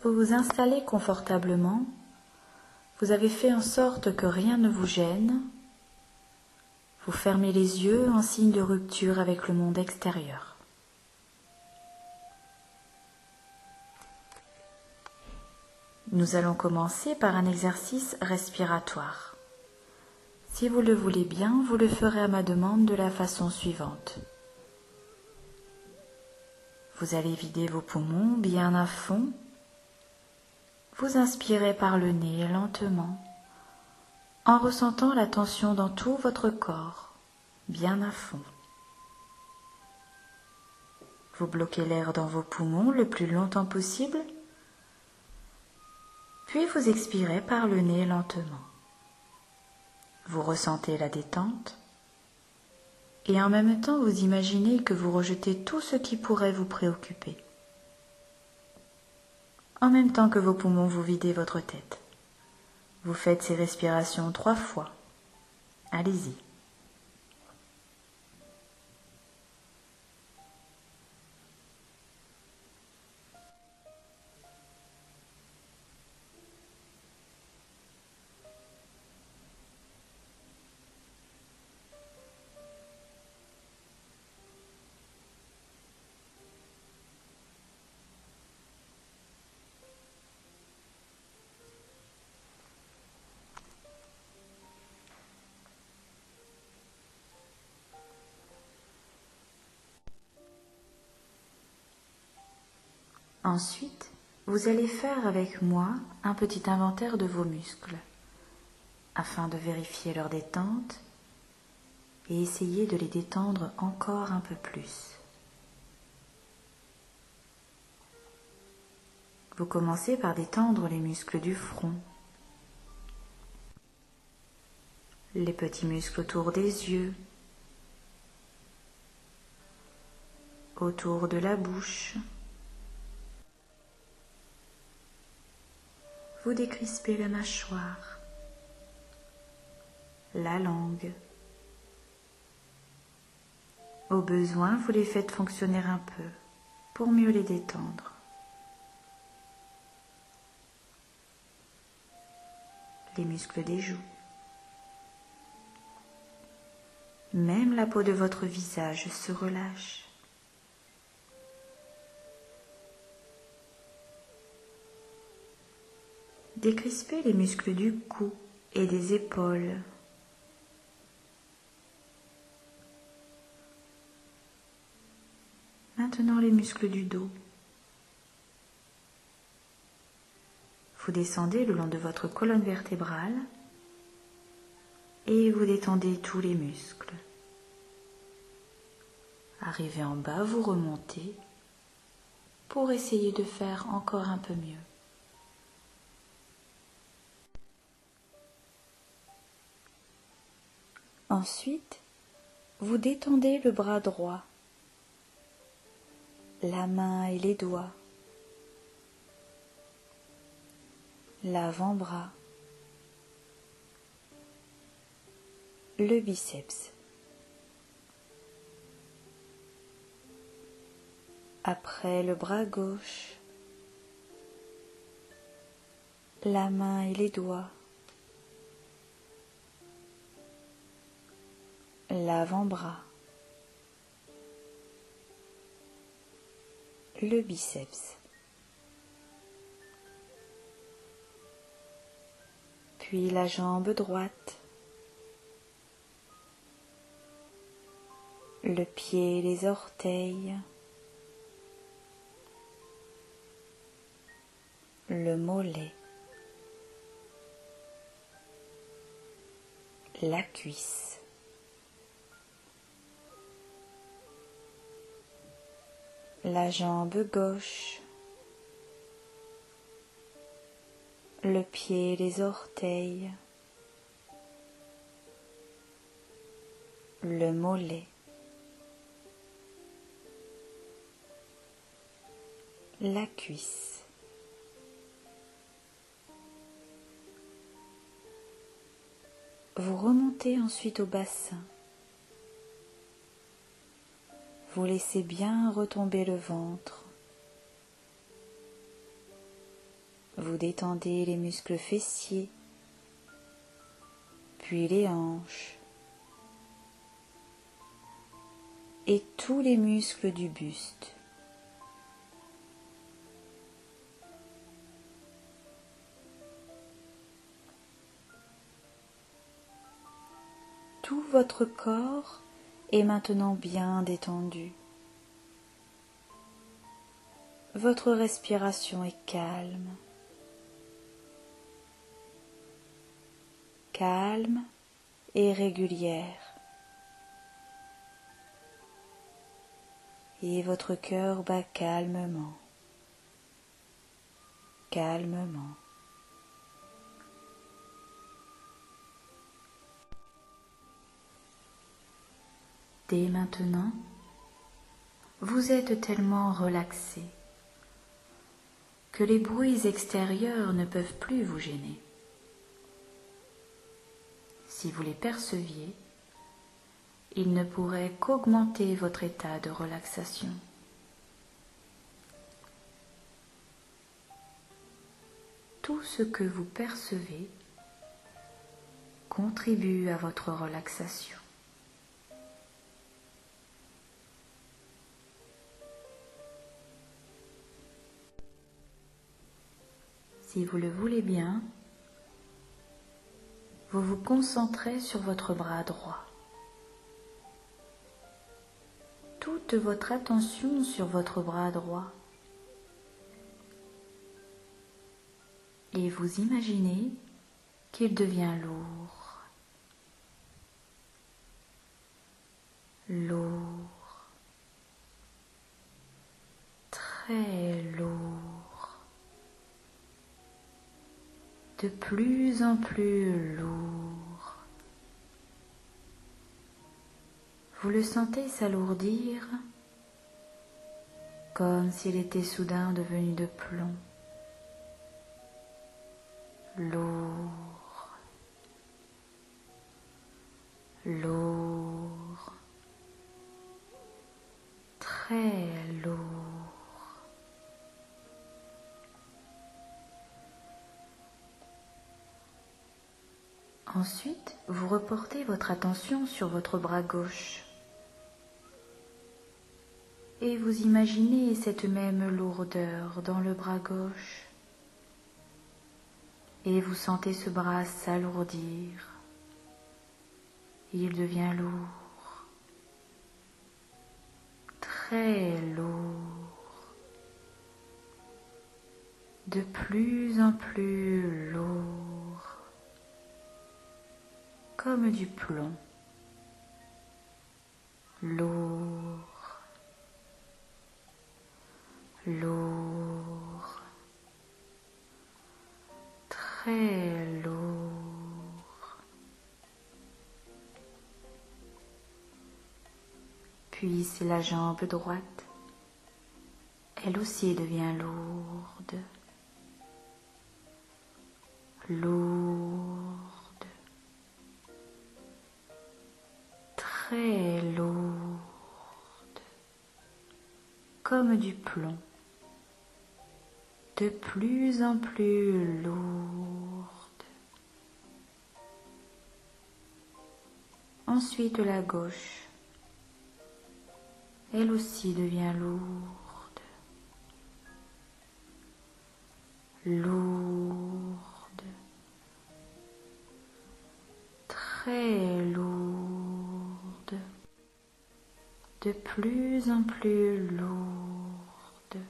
Vous vous installez confortablement, vous avez fait en sorte que rien ne vous gêne, vous fermez les yeux en signe de rupture avec le monde extérieur. Nous allons commencer par un exercice respiratoire. Si vous le voulez bien, vous le ferez à ma demande de la façon suivante. Vous allez vider vos poumons bien à fond. Vous inspirez par le nez lentement, en ressentant la tension dans tout votre corps, bien à fond. Vous bloquez l'air dans vos poumons le plus longtemps possible, puis vous expirez par le nez lentement. Vous ressentez la détente et en même temps vous imaginez que vous rejetez tout ce qui pourrait vous préoccuper. En même temps que vos poumons, vous videz votre tête. Vous faites ces respirations 3 fois. Allez-y. Ensuite, vous allez faire avec moi un petit inventaire de vos muscles, afin de vérifier leur détente et essayer de les détendre encore un peu plus. Vous commencez par détendre les muscles du front, les petits muscles autour des yeux, autour de la bouche. Vous décrispez la mâchoire, la langue. Au besoin, vous les faites fonctionner un peu pour mieux les détendre. Les muscles des joues. Même la peau de votre visage se relâche. Décrispez les muscles du cou et des épaules. Maintenant les muscles du dos. Vous descendez le long de votre colonne vertébrale et vous détendez tous les muscles. Arrivé en bas, vous remontez pour essayer de faire encore un peu mieux. Ensuite, vous détendez le bras droit, la main et les doigts, l'avant-bras, le biceps. Après le bras gauche, la main et les doigts, l'avant-bras, le biceps, puis la jambe droite, le pied et les orteils, le mollet, la cuisse, la jambe gauche, le pied et les orteils, le mollet, la cuisse. Vous remontez ensuite au bassin. Vous laissez bien retomber le ventre. Vous détendez les muscles fessiers, puis les hanches et tous les muscles du buste. Tout votre corps est maintenant bien détendu. Votre respiration est calme. Calme et régulière. Et votre cœur bat calmement. Calmement. Dès maintenant, vous êtes tellement relaxé que les bruits extérieurs ne peuvent plus vous gêner. Si vous les perceviez, ils ne pourraient qu'augmenter votre état de relaxation. Tout ce que vous percevez contribue à votre relaxation. Si vous le voulez bien, vous vous concentrez sur votre bras droit. Toute votre attention sur votre bras droit. Et vous imaginez qu'il devient lourd. Lourd. Très lourd. De plus en plus lourd. Vous le sentez s'alourdir comme s'il était soudain devenu de plomb. Lourd. Lourd. Très lourd. Ensuite, vous reportez votre attention sur votre bras gauche et vous imaginez cette même lourdeur dans le bras gauche et vous sentez ce bras s'alourdir. Il devient lourd, très lourd, de plus en plus lourd, comme du plomb, lourd, lourd, très lourd. Puis c'est la jambe droite, elle aussi devient lourde, lourde, très lourde, comme du plomb, de plus en plus lourde. Ensuite la gauche, elle aussi devient lourde, lourde, très lourde, de plus en plus lourde,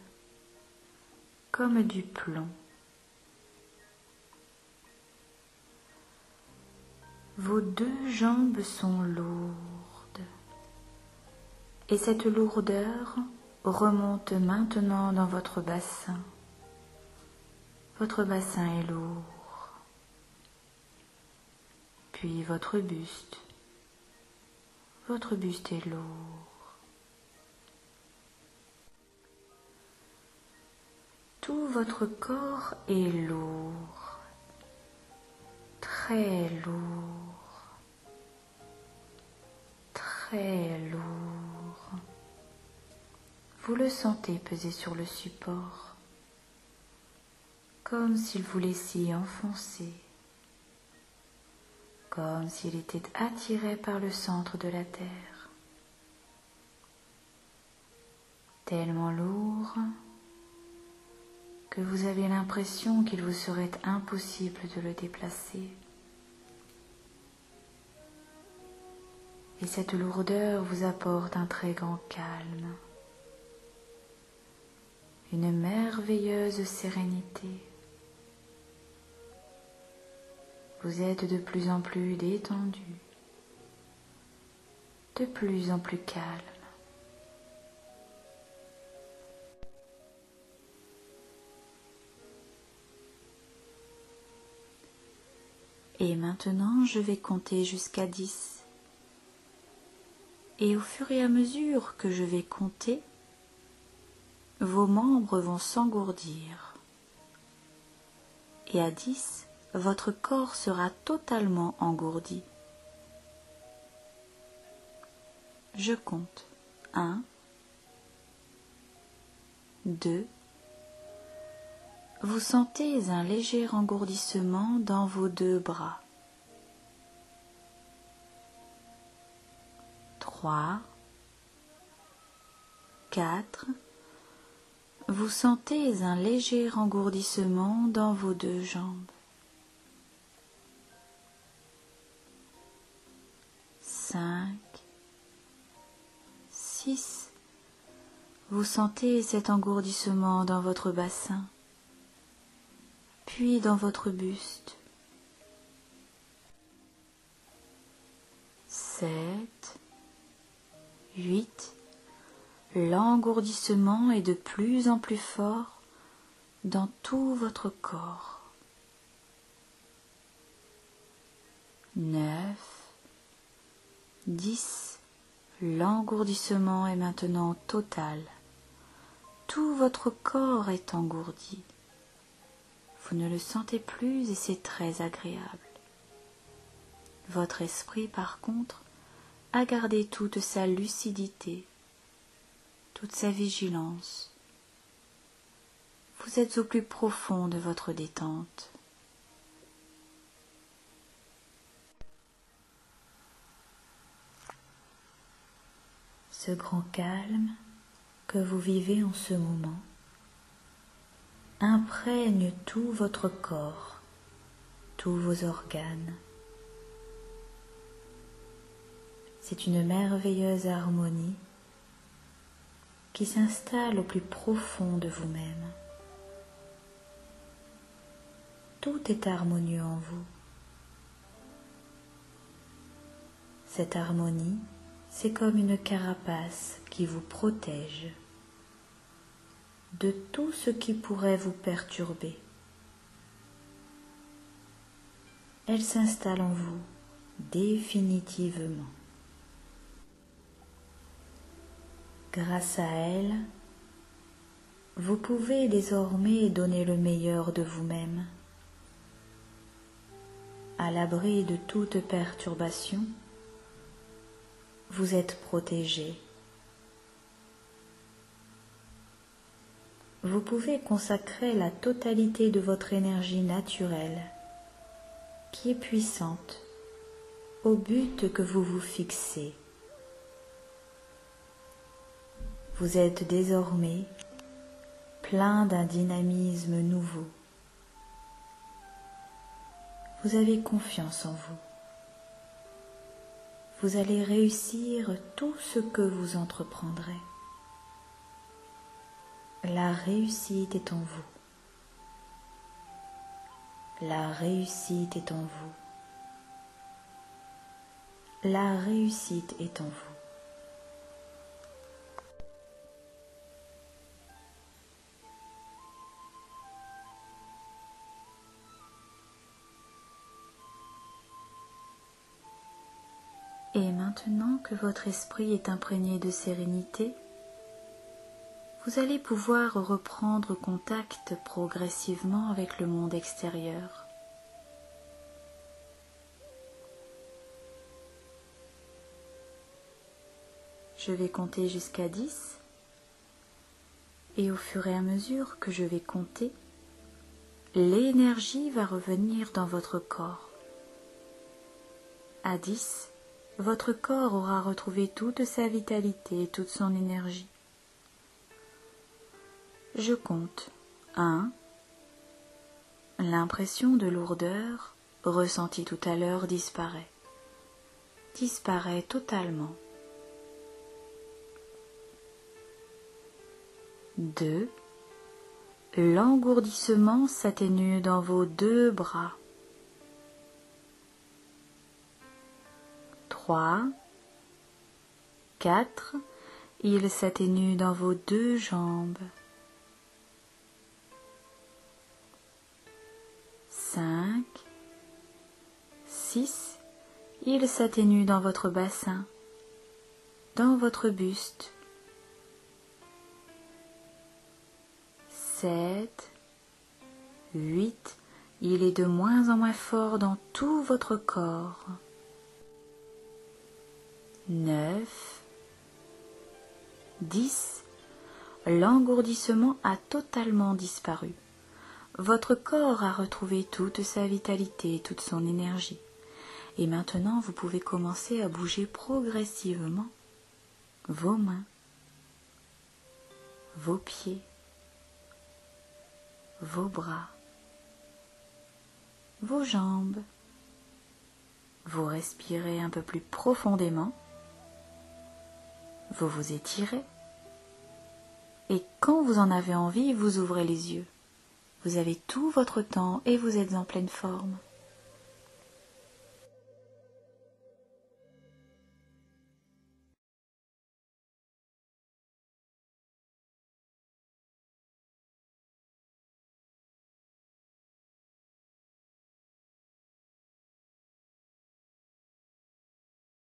comme du plomb. Vos deux jambes sont lourdes et cette lourdeur remonte maintenant dans votre bassin. Votre bassin est lourd, puis votre buste est lourd. Tout votre corps est lourd, très lourd, très lourd. Vous le sentez peser sur le support, comme s'il voulait s'y enfoncer, comme s'il était attiré par le centre de la Terre, tellement lourd que vous avez l'impression qu'il vous serait impossible de le déplacer. Et cette lourdeur vous apporte un très grand calme, une merveilleuse sérénité. Vous êtes de plus en plus détendu, de plus en plus calme. Et maintenant, je vais compter jusqu'à 10. Et au fur et à mesure que je vais compter, vos membres vont s'engourdir. Et à 10, votre corps sera totalement engourdi. Je compte. 1, 2. Vous sentez un léger engourdissement dans vos 2 bras. 3, 4. Vous sentez un léger engourdissement dans vos 2 jambes. 5, 6. Vous sentez cet engourdissement dans votre bassin, puis dans votre buste. 7, 8. L'engourdissement est de plus en plus fort dans tout votre corps. 9, 10. L'engourdissement est maintenant total. Tout votre corps est engourdi. Vous ne le sentez plus et c'est très agréable. Votre esprit, par contre, a gardé toute sa lucidité, toute sa vigilance. Vous êtes au plus profond de votre détente. Ce grand calme que vous vivez en ce moment imprègne tout votre corps, tous vos organes. C'est une merveilleuse harmonie qui s'installe au plus profond de vous-même. Tout est harmonieux en vous. Cette harmonie, c'est comme une carapace qui vous protège de tout ce qui pourrait vous perturber. Elle s'installe en vous définitivement. Grâce à elle, vous pouvez désormais donner le meilleur de vous-même. À l'abri de toute perturbation, vous êtes protégé. Vous pouvez consacrer la totalité de votre énergie naturelle, qui est puissante, au but que vous vous fixez. Vous êtes désormais plein d'un dynamisme nouveau. Vous avez confiance en vous. Vous allez réussir tout ce que vous entreprendrez. La réussite est en vous. La réussite est en vous. La réussite est en vous. Et maintenant que votre esprit est imprégné de sérénité, vous allez pouvoir reprendre contact progressivement avec le monde extérieur. Je vais compter jusqu'à 10 et au fur et à mesure que je vais compter, l'énergie va revenir dans votre corps. À 10, votre corps aura retrouvé toute sa vitalité et toute son énergie. Je compte. 1. L'impression de lourdeur ressentie tout à l'heure disparaît. Disparaît totalement. 2. L'engourdissement s'atténue dans vos 2 bras. 3. 4. Il s'atténue dans vos 2 jambes. 5. 6. Il s'atténue dans votre bassin, dans votre buste. 7. 8. Il est de moins en moins fort dans tout votre corps. 9. 10. L'engourdissement a totalement disparu. Votre corps a retrouvé toute sa vitalité, toute son énergie. Et maintenant, vous pouvez commencer à bouger progressivement vos mains, vos pieds, vos bras, vos jambes. Vous respirez un peu plus profondément. Vous vous étirez. Et quand vous en avez envie, vous ouvrez les yeux. Vous avez tout votre temps et vous êtes en pleine forme.